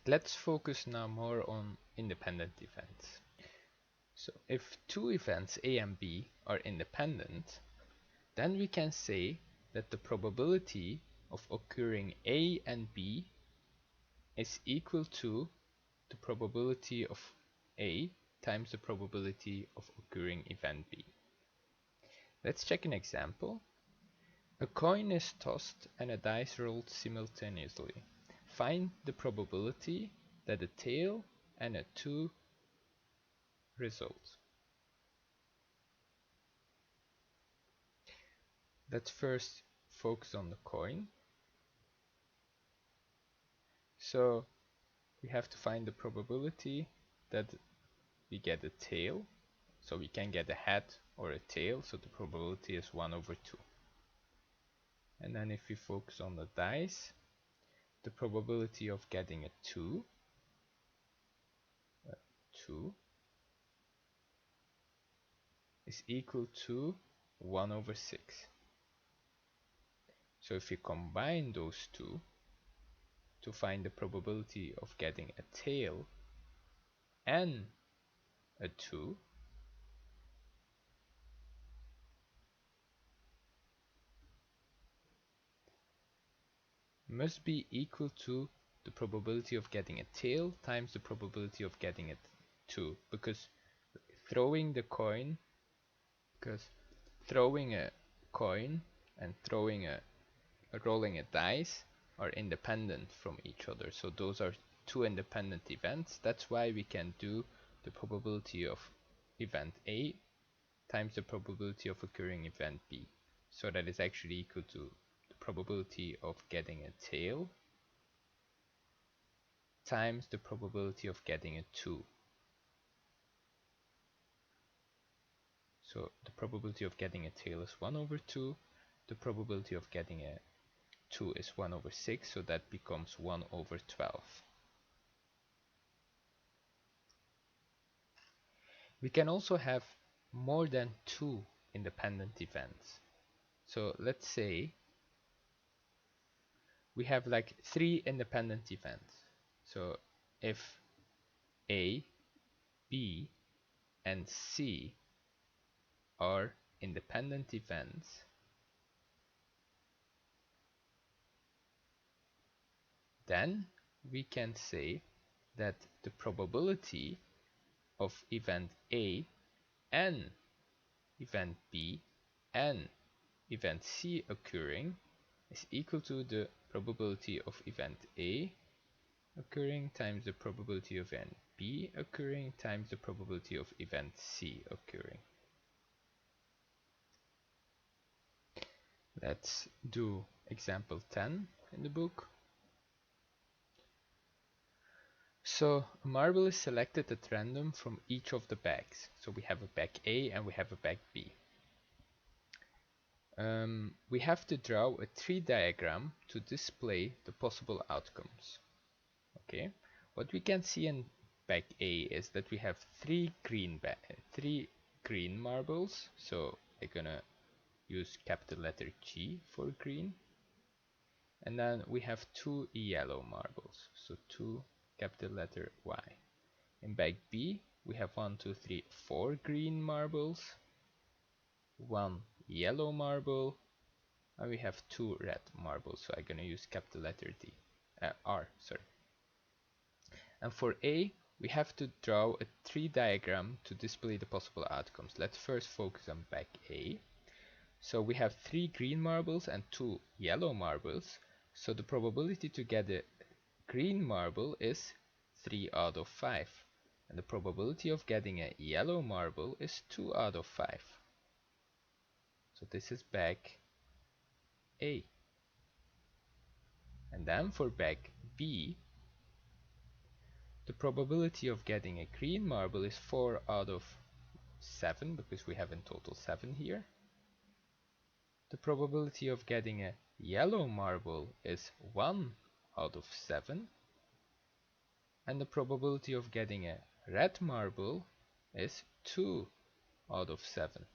Let's focus now more on independent events. So if two events A and B are independent, then we can say that the probability of occurring A and B is equal to the probability of A times the probability of occurring event B. Let's check an example. A coin is tossed and a dice rolled simultaneously. Find the probability that a tail and a 2 result. Let's first focus on the coin. So we have to find the probability that we get a tail. So we can get a head or a tail, so the probability is 1 over 2. And then if we focus on the dice, the probability of getting a 2 is equal to 1 over 6. So if you combine those two to find the probability of getting a tail and a 2, must be equal to the probability of getting a tail times the probability of getting a 2, because throwing a coin and rolling a dice are independent from each other. So those are two independent events. That's why we can do the probability of event A times the probability of occurring event B. So that is actually equal to the probability of getting a tail times the probability of getting a 2. So the probability of getting a tail is 1 over 2. The probability of getting a 2 is 1 over 6, so that becomes 1 over 12. We can also have more than 2 independent events. So let's say we have like 3 independent events. So if A, B, and C are independent events, then we can say that the probability of event A and event B and event C occurring is equal to the probability of event A occurring times the probability of event B occurring times the probability of event C occurring. Let's do example 10 in the book. So a marble is selected at random from each of the bags. So we have a bag A and we have a bag B. We have to draw a tree diagram to display the possible outcomes. Okay, what we can see in bag A is that we have three green marbles. So we're gonna use capital letter G for green. And then we have 2 yellow marbles. So 2 capital letter Y. In bag B, we have 4 green marbles, 1 yellow marble, and we have 2 red marbles. So I'm gonna use capital letter R. And for A, we have to draw a tree diagram to display the possible outcomes. Let's first focus on bag A. So we have 3 green marbles and 2 yellow marbles. So the probability to get a green marble is 3 out of 5. And the probability of getting a yellow marble is 2 out of 5. So this is bag A. And then for bag B, the probability of getting a green marble is 4 out of 7, because we have in total 7 here. The probability of getting a yellow marble is 1 out of 7. And the probability of getting a red marble is 2 out of 7.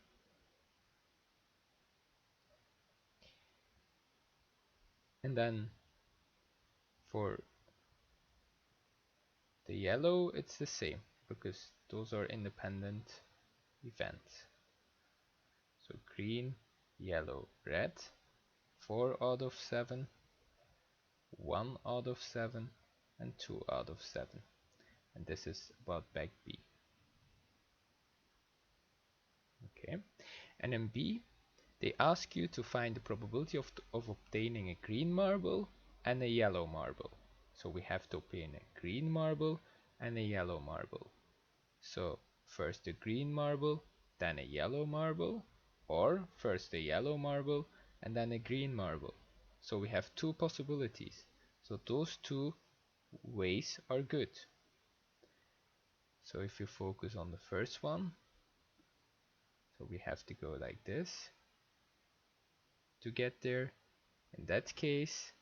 And then for yellow, it's the same because those are independent events. So green, yellow, red, 4 out of 7, 1 out of 7, and 2 out of 7. And this is about bag B. Okay, and in B, they ask you to find the probability of obtaining a green marble and a yellow marble. So we have to obtain a green marble and a yellow marble. So first a green marble, then a yellow marble, or first a yellow marble and then a green marble. So we have two possibilities. So those two ways are good. So if you focus on the first one, so we have to go like this to get there. In that case,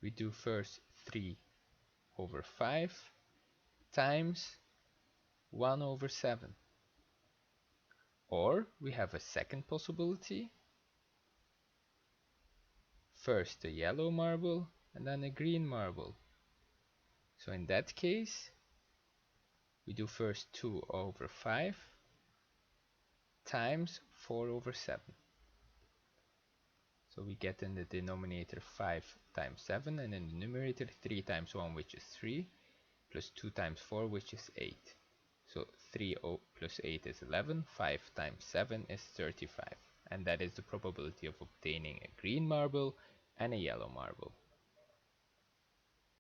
we do first 3 over 5 times 1 over 7. Or we have a second possibility. First a yellow marble and then a green marble. So in that case, we do first 2 over 5 times 4 over 7. So we get in the denominator 5 times 7 and in the numerator 3 times 1, which is 3, plus 2 times 4, which is 8. So 3 plus 8 is 11, 5 times 7 is 35. And that is the probability of obtaining a green marble and a yellow marble.